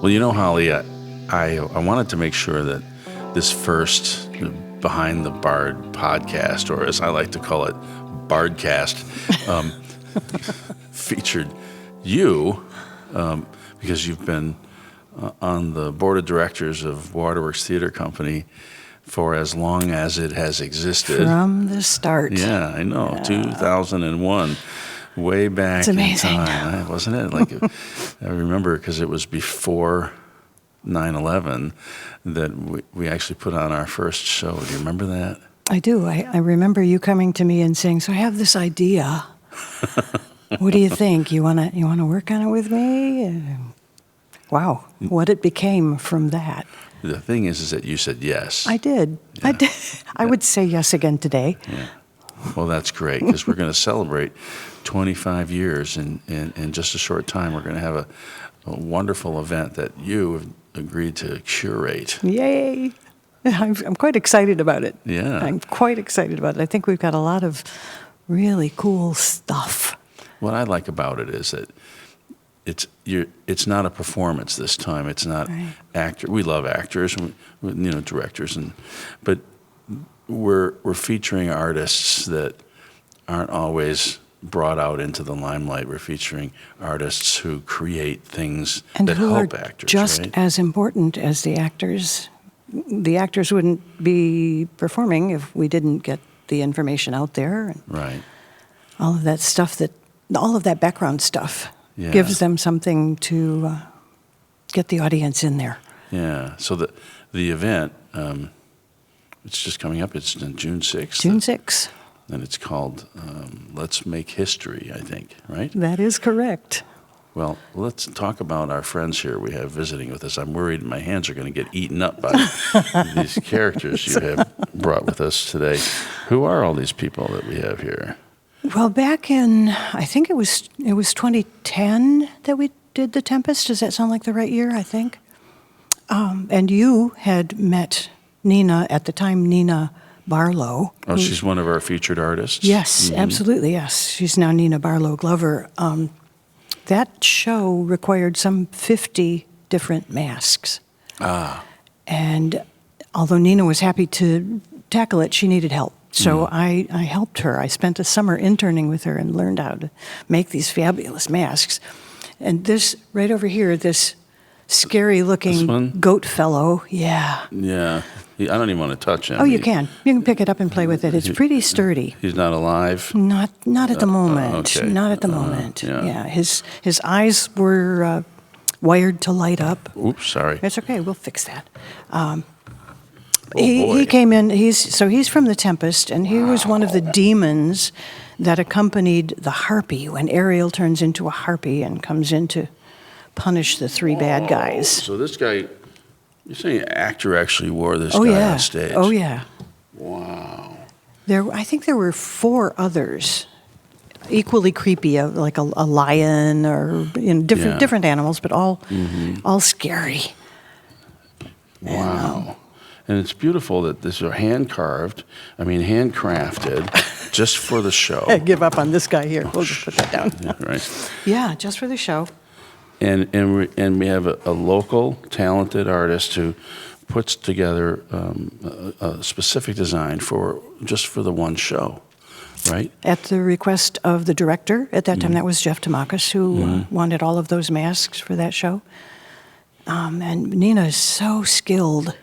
Well, Holly, I wanted to make sure that this first Behind the Bard podcast, or as I like to call it, Bardcast, featured you because you've been on the board of directors of Waterworks Theater Company for as long as it has existed. From the start. Yeah, I know, 2001. Way back in time, wasn't it? Like, I remember because it was before 9/11 that we actually put on our first show. Do you remember that? I do. I remember you coming to me and saying, "So I have this idea. What do you think? You wanna work on it with me?" Wow, what it became from that. The thing is that you said yes. I did. Yeah. I did. I would say yes again today. Yeah. Well, that's great because we're going to celebrate 25 years in just a short time. We're going to have a wonderful event that you have agreed to curate. Yay! I'm quite excited about it. Yeah. I'm quite excited about it. I think we've got a lot of really cool stuff. What I like about it is that it's not a performance this time. It's not actor. We love actors, directors, but we're featuring artists that aren't always brought out into the limelight. We're featuring artists who create things and that who help are actors. Just right? as important as the actors. The actors wouldn't be performing if we didn't get the information out there. And right. all of that stuff all of that background stuff gives them something to get the audience in there. Yeah. So the event, it's just coming up. It's on June 6th. June 6th. And it's called Let's Make History, I think, right? That is correct. Well, let's talk about our friends here we have visiting with us. I'm worried my hands are going to get eaten up by these characters you have brought with us today. Who are all these people that we have here? Well, back in, I think it was 2010 that we did the Tempest. Does that sound like the right year, I think? And you had met Nina, at the time, Nina Barlow. Oh, she's one of our featured artists? Yes, absolutely, yes. She's now Nina Barlow Glover. That show required some 50 different masks. And although Nina was happy to tackle it, she needed help. So I helped her. I spent a summer interning with her and learned how to make these fabulous masks. And this, right over here, this scary-looking goat fellow, yeah. Yeah. I don't even want to touch him. Oh, you can. You can pick it up and play with it. It's pretty sturdy. He's not alive? Not at the moment. Okay. Not at the moment. Yeah. His eyes were wired to light up. Oops, sorry. It's okay. We'll fix that. He came in. He's from the Tempest, and he was one of the demons that accompanied the harpy when Ariel turns into a harpy and comes in to punish the three bad guys. So this guy, you're saying an actor actually wore this guy on stage? Oh yeah. Wow. I think there were 4 others, equally creepy, like a lion or different animals, but all scary. Wow. And it's beautiful that these are handcrafted, just for the show. I give up on this guy here. We'll just put that down. Yeah, right. Yeah, just for the show. And we have a local talented artist who puts together a specific design just for the one show, right? At the request of the director at that time, that was Jeff Tamakis, who wanted all of those masks for that show. And Nina is so skilled.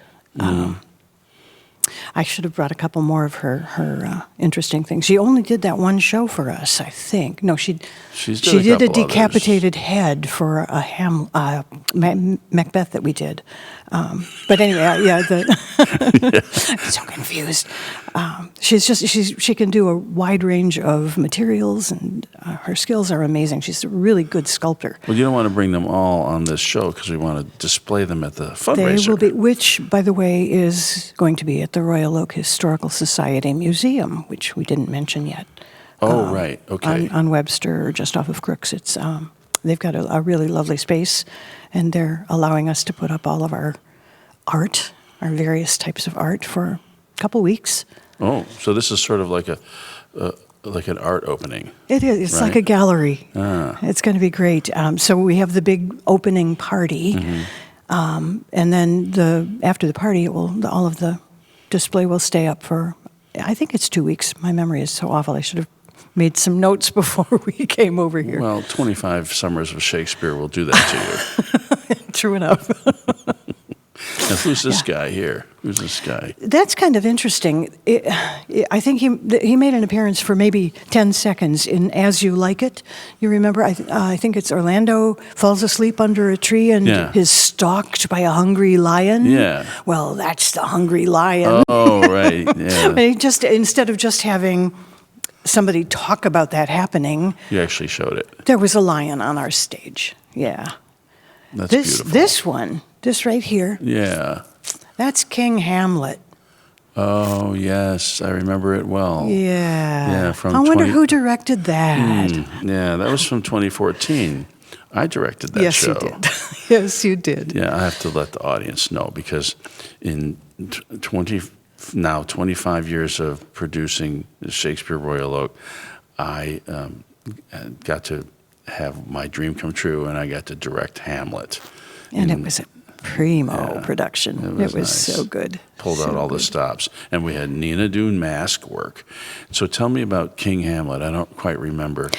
I should have brought a couple more of her interesting things. She only did that one show for us, I think. No, she did a decapitated head for a Macbeth that we did. But anyway, I'm so confused. She can do a wide range of materials, and her skills are amazing. She's a really good sculptor. Well, you don't want to bring them all on this show because we want to display them at the fundraiser. They will be, which, by the way, is going to be at the Royal Oak Historical Society Museum, which we didn't mention yet. Oh, right. Okay. On Webster, just off of Crooks. It's they've got a really lovely space, and they're allowing us to put up all of our art, our various types of art, for a couple weeks. Oh, so this is sort of like an art opening. It is. It's like a gallery. It's going to be great. So we have the big opening party. And then after the party, all of the display will stay up for, I think it's 2 weeks. My memory is so awful. I should have made some notes before we came over here. Well, 25 summers of Shakespeare will do that to you. True enough. Now, who's this guy here? Who's this guy? That's kind of interesting. I think he made an appearance for maybe 10 seconds in As You Like It. You remember? I think it's Orlando falls asleep under a tree and is stalked by a hungry lion. Yeah. Well, that's the hungry lion. Oh, right. Yeah. Instead of just having somebody talk about that happening, You actually showed it. there was a lion on our stage. Yeah. That's beautiful. This one, this right here, Yeah. that's King Hamlet. Oh, yes. I remember it well. Yeah. Yeah, from I wonder 20 who directed that. Yeah, that was from 2014. I directed that show. Yes, you did. Yes, you did. Yeah, I have to let the audience know because in 25 years of producing the Shakespeare Royal Oak, I got to have my dream come true, and I got to direct Hamlet. And it was a primo production. It was nice. so good. Pulled so out all good. the stops. And we had Nina doing mask work. So tell me about King Hamlet. I don't quite remember.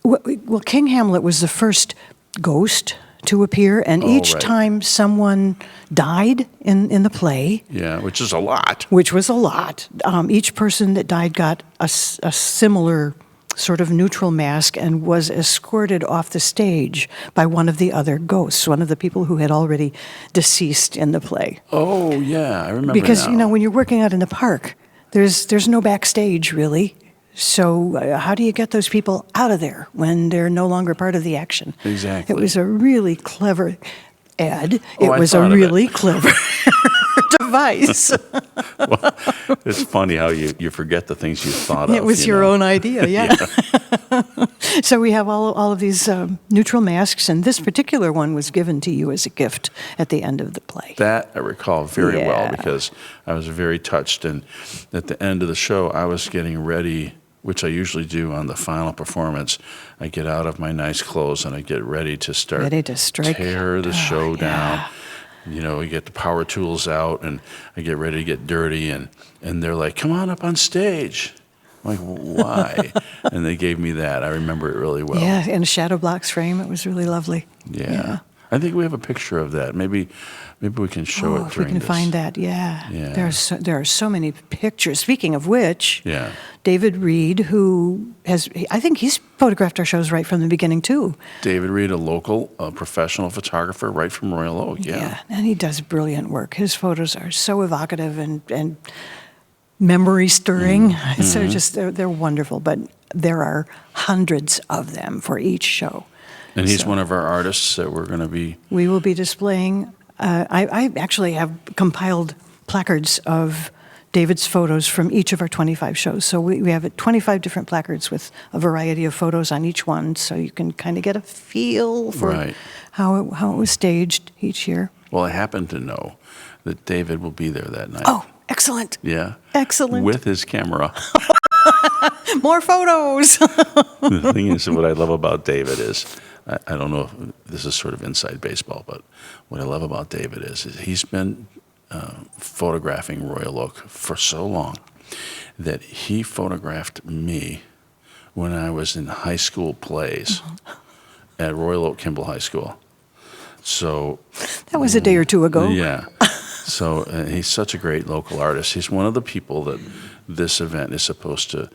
Well, King Hamlet was the first ghost to appear, and each right. time someone died in the play, Yeah, which is a lot. which was a lot, each person that died got a similar sort of neutral mask and was escorted off the stage by one of the other ghosts, one of the people who had already deceased in the play. Oh, yeah, I remember Because, now. when you're working out in the park, there's no backstage, really. So how do you get those people out of there when they're no longer part of the action? Exactly. It was a really clever, Ed, Oh, I it was a thought of it. really clever device. Well, it's funny how you forget the things you thought of. It was your own idea, yeah. So we have all of these neutral masks, and this particular one was given to you as a gift at the end of the play. That I recall very well Yeah. because I was very touched. And at the end of the show, I was getting ready, which I usually do on the final performance. I get out of my nice clothes and I get ready to start Ready to strike. tear the show yeah. down. We get the power tools out and I get ready to get dirty and they're like, come on up on stage. I'm like, why? And they gave me that. I remember it really well. Yeah, in a shadow box frame. It was really lovely. Yeah. I think we have a picture of that. Maybe we can show it If we during can this. find that, yeah. Yeah. There are so many pictures. Speaking of which, Yeah. David Reed, I think he's photographed our shows right from the beginning too. David Reed, a local professional photographer right from Royal Oak. Yeah. And he does brilliant work. His photos are so evocative and memory stirring. Mm-hmm. So they're wonderful. But there are hundreds of them for each show. And he's So- one of our artists that we're going to be. We will be displaying. I actually have compiled placards of David's photos from each of our 25 shows. So we have 25 different placards with a variety of photos on each one, so you can kind of get a feel for Right. how it was staged each year. Well, I happen to know that David will be there that night. Oh, excellent. Yeah. Excellent. With his camera. More photos. The thing is, what I love about David is, I don't know if this is sort of inside baseball, but what I love about David is he's been photographing Royal Oak for so long that he photographed me when I was in high school plays at Royal Oak Kimball High School. So That was a day or two ago. yeah. So he's such a great local artist. He's one of the people that this event is supposed to,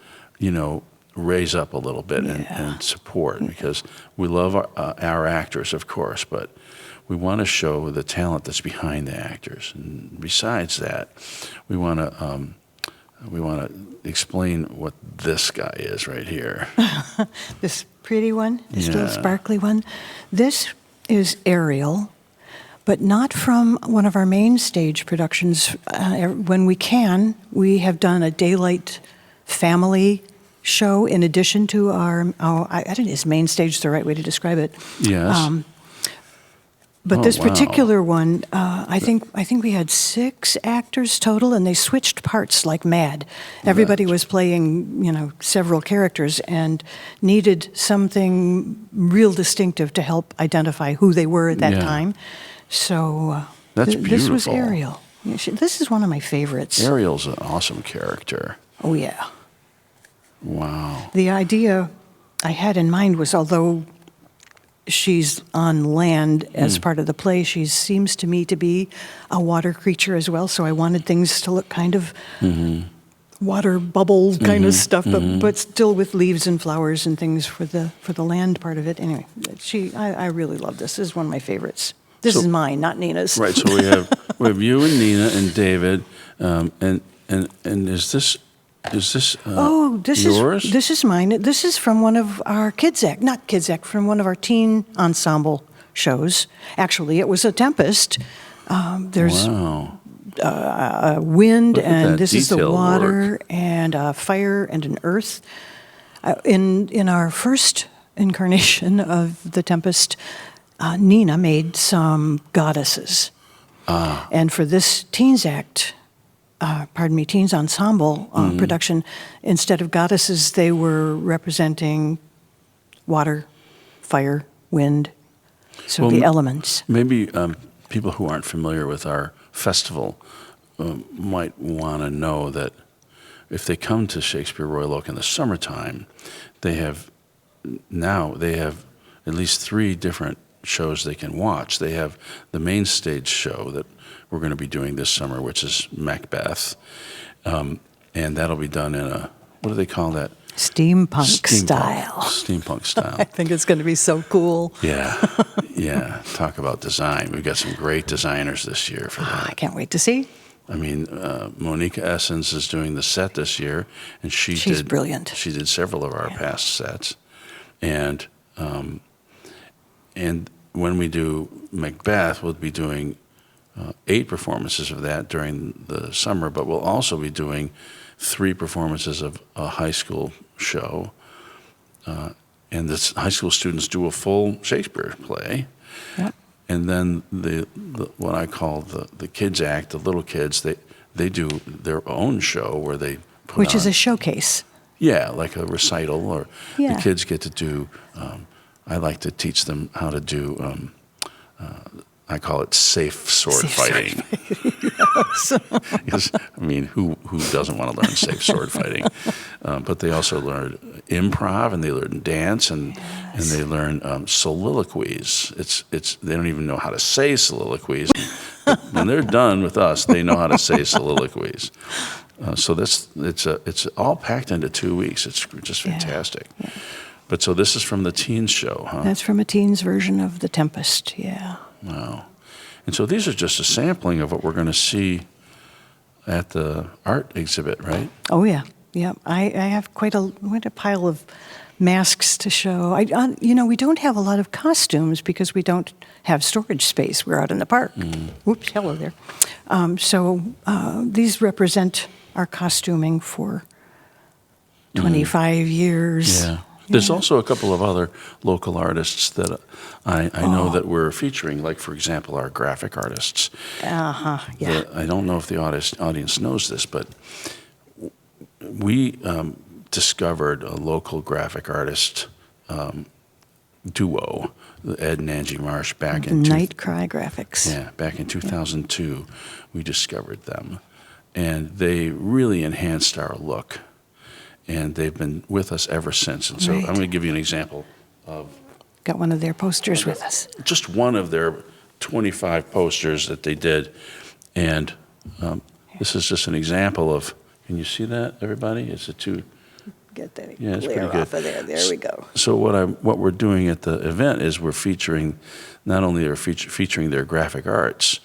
raise up a little bit and support because we love our actors, of course, but we want to show the talent that's behind the actors. And besides that, we want to explain what this guy is right here. This pretty one, this little Yeah. sparkly one. This is Ariel, but not from one of our main stage productions. When we can, we have done a daylight family show in addition to our I don't know, is main stage the right way to describe it? Yes. But Oh, this wow. particular one, I think we had 6 actors total, and they switched parts like mad. Everybody was playing, several characters, and needed something real distinctive to help identify who they were at that Yeah. time. So That's this was beautiful. Ariel. Yeah, this is one of my favorites. Ariel's an awesome character. Oh yeah. Wow. The idea I had in mind was, although she's on land as part of the play, she seems to me to be a water creature as well. So I wanted things to look kind of water bubble kind of stuff, but still with leaves and flowers and things for the land part of it. Anyway, I really love this. This is one of my favorites. This is mine, not Nina's. Right. So we have you and Nina and David, and is this yours? This is mine. This is from one of our from one of our teen ensemble shows. Actually, it was a Tempest. There's Wow. wind, Look at and that this is the detail water, work. and fire, and an earth. In our first incarnation of the Tempest, Nina made some goddesses. And for this teens ensemble production, instead of goddesses, they were representing water, fire, wind, so the elements. Maybe people who aren't familiar with our festival might want to know that if they come to Shakespeare Royal Oak in the summertime, they have at least 3 different shows they can watch. They have the main stage show that we're going to be doing this summer, which is Macbeth, and that'll be done in what do they call that? Steampunk style. Steampunk style. I think it's going to be so cool. Yeah. Talk about design. We've got some great designers this year for that. I can't wait to see. I mean, Monica Essens is doing the set this year, and she's brilliant. She did several of our past sets, and when we do Macbeth, we'll be doing 8 performances of that during the summer, but we'll also be doing 3 performances of a high school show, and the high school students do a full Shakespeare play. Yep. And then the what I call the kids act, the little kids, they do their own show where they put Which is on- a showcase. Yeah, like a recital, or Yeah. the kids get to do. I like to teach them how to do. I call it safe sword fighting. Because, I mean, who doesn't want to learn safe sword fighting? But they also learn improv, and they learn dance, and they learn soliloquies. They don't even know how to say soliloquies. But when they're done with us, they know how to say soliloquies. So it's all packed into 2 weeks. It's just fantastic. Yeah. But so this is from the teens show, huh? That's from a teen's version of The Tempest, yeah. Wow. And so these are just a sampling of what we're going to see at the art exhibit, right? Oh, yeah. Yeah. I have quite a pile of masks to show. We don't have a lot of costumes because we don't have storage space. We're out in the park. Whoops, hello there. So these represent our costuming for 25 years. Yeah. There's also a couple of other local artists that I know that we're featuring, like, for example, our graphic artists. Yeah. I don't know if the audience knows this, but we discovered a local graphic artist duo, Ed and Angie Marsh, back in Night Cry Graphics. Yeah, back in 2002, we discovered them, and they really enhanced our look. And they've been with us ever since. And so Right. I'm going to give you an example of Got one of their posters with us. just one of their 25 posters that they did. And this is just an example of, can you see that, everybody? It's a two. Get that Yeah, it's clear pretty good. off of there. There we go. So what we're doing at the event is we're featuring, not only are featuring their graphic arts,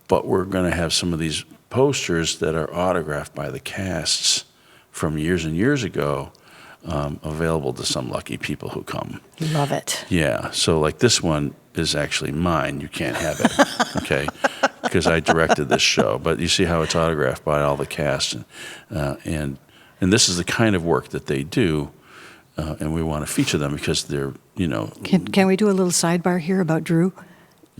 but we're going to have some of these posters that are autographed by the casts from years and years ago, available to some lucky people who come. Love it. Yeah, so like this one is actually mine. You can't have it, okay? Because I directed this show. But you see how it's autographed by all the cast, and this is the kind of work that they do, and we want to feature them because they're, Can we do a little sidebar here about Drew?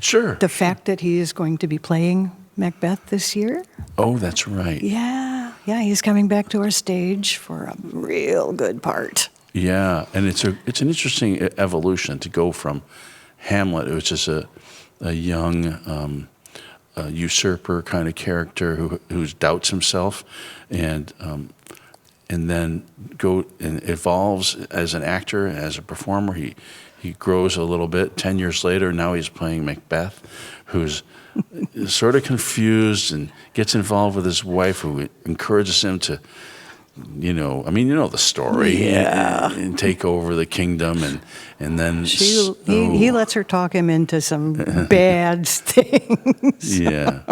Sure. The fact that he is going to be playing Macbeth this year. Oh, that's right. Yeah, he's coming back to our stage for a real good part. Yeah, and it's an interesting evolution to go from Hamlet, which is a young usurper kind of character who doubts himself, and then go and evolves as an actor, as a performer. He grows a little bit. 10 years later, now he's playing Macbeth, who's sort of confused and gets involved with his wife, who encourages him to, the story, and take over the kingdom, and then he lets her talk him into some bad things. Yeah.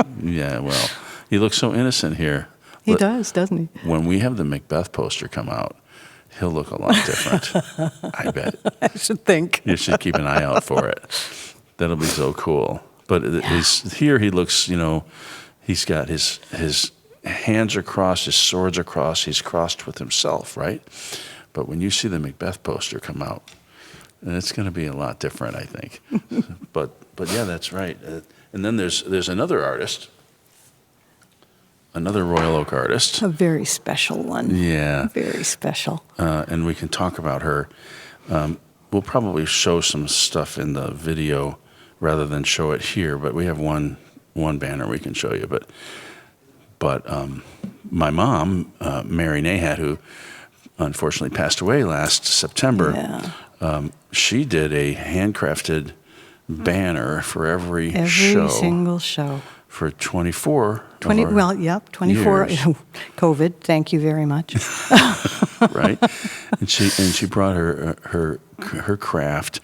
Well, he looks so innocent here. He does, doesn't he? When we have the Macbeth poster come out, he'll look a lot different. I bet. I should think. You should keep an eye out for it. That'll be so cool. But here he looks, he's got his hands are crossed, his swords are crossed, he's crossed with himself, right? But when you see the Macbeth poster come out, it's going to be a lot different, I think. but yeah, that's right. And then there's another artist, another Royal Oak artist. A very special one. Yeah. Very special. And we can talk about her. We'll probably show some stuff in the video rather than show it here, but we have one banner we can show you. But my mom, Mary Nahat, who unfortunately passed away last September, she did a handcrafted banner for every show. Every single show. For 24 24 years. COVID, thank you very much. Right? And she brought her craft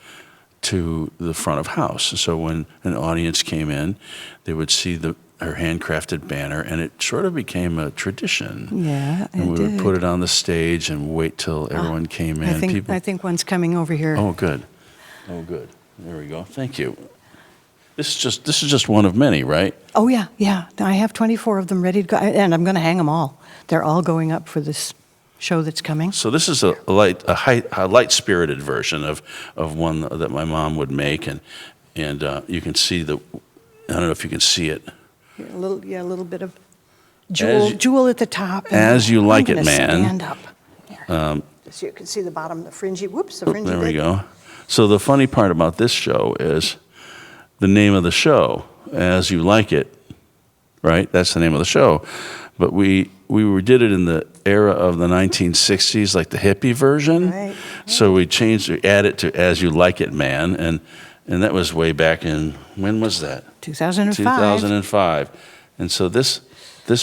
to the front of house. So when an audience came in, they would see her handcrafted banner, and it sort of became a tradition. Yeah, and we would put it on the stage and wait till everyone came in. I think one's coming over here. Oh, good. There we go. Thank you. This is just one of many, right? Oh yeah. I have 24 of them ready to go, and I'm going to hang them all. They're all going up for this show that's coming. So this is a light-spirited version of one that my mom would make, and you can see I don't know if you can see it. Here, a little bit of jewel at the top. As You Like It, Man. Stand up. Here. So you can see the bottom, the fringy. There we go. So the funny part about this show is the name of the show, As You Like It, right? That's the name of the show. But we did it in the era of the 1960s, like the hippie version. Right. So we added to As You Like It, Man, and that was way back in, when was that? 2005. 2005. And so this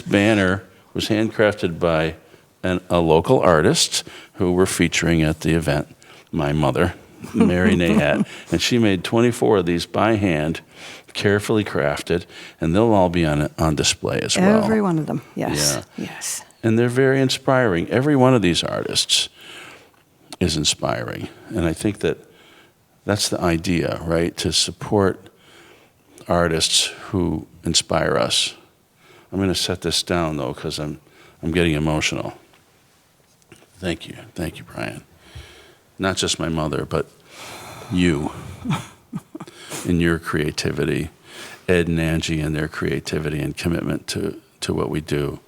banner was handcrafted by a local artist who we're featuring at the event, my mother, Mary Nahat, and she made 24 of these by hand, carefully crafted, and they'll all be on display as well. Every one of them, yes. Yeah. Yes. And they're very inspiring. Every one of these artists is inspiring. And I think that's the idea, right? To support artists who inspire us. I'm going to set this down, though, because I'm getting emotional. Thank you, Brian. Not just my mother, but you and your creativity, Ed and Angie and their creativity and commitment to what we do.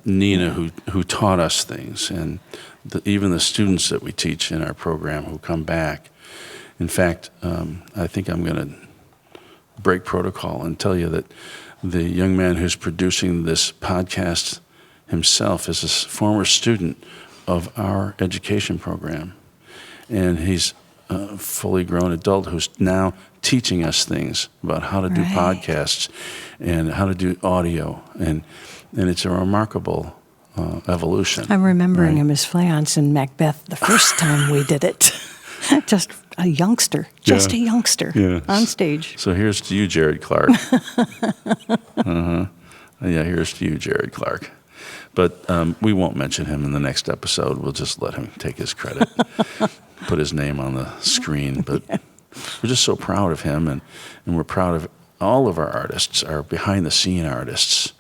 Nina, who taught us things, and even the students that we teach in our program who come back. In fact, I think I'm going to break protocol and tell you that the young man who's producing this podcast himself is a former student of our education program. And he's a fully grown adult who's now teaching us things about how to do podcasts and how to do audio. And it's a remarkable evolution. I'm remembering him as Fleance in Macbeth the first time we did it. Just a youngster on stage. So here's to you, Jared Clark. Yeah, here's to you, Jared Clark. But we won't mention him in the next episode. We'll just let him take his credit, put his name on the screen. But we're just so proud of him, and we're proud of all of our artists, our behind-the-scene artists.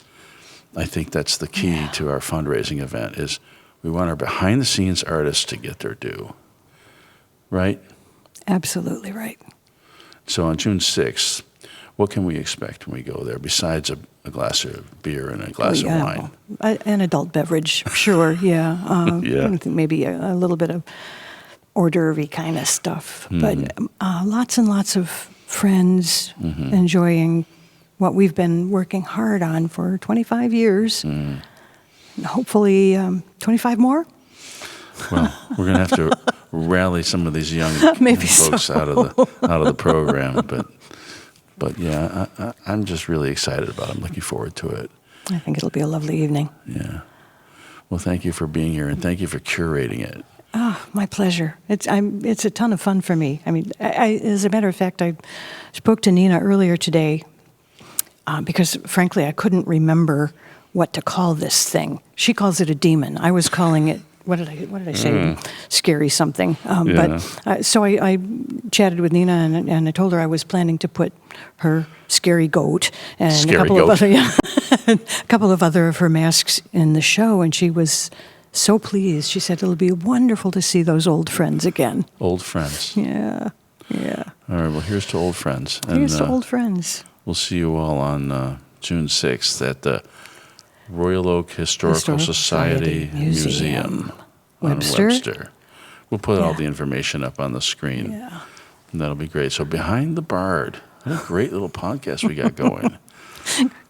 I think that's the key to our fundraising event is we want our behind-the-scenes artists to get their due. Right? Absolutely right. So on June 6th, what can we expect when we go there besides a glass of beer and a glass of wine? An adult beverage, sure, yeah. Yeah. I think maybe a little bit of hors d'oeuvre kind of stuff. But lots and lots of friends enjoying what we've been working hard on for 25 years. And hopefully 25 more. Well, we're going to have to rally some of these young Maybe folks out of the program, but yeah, I'm just really excited about it. I'm looking forward to it. I think it'll be a lovely evening. Yeah. Well, thank you for being here, and thank you for curating it. Oh, my pleasure. It's a ton of fun for me. I mean, as a matter of fact, I spoke to Nina earlier today because, frankly, I couldn't remember what to call this thing. She calls it a demon. I was calling it, what did I say? Scary something. But so I chatted with Nina and I told her I was planning to put her scary goat and a couple of other of her masks in the show, and she was so pleased. She said it'll be wonderful to see those old friends again. Old friends. Yeah. All right. Well, here's to old friends. Here's to old friends. We'll see you all on June 6th at the Royal Oak Historical Society Museum on Webster. We'll put all the information up on the screen. Yeah. And that'll be great. So Behind the Bard. What a great little podcast we got going.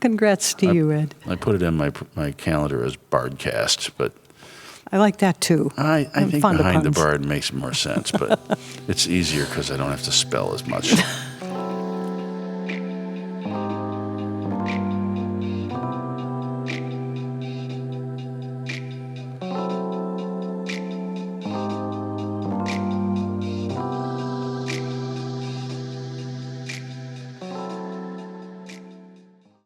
Congrats to you, Ed. I put it in my calendar as Bardcast, but I like that too. I think Behind the Bard makes more sense, but it's easier because I don't have to spell as much.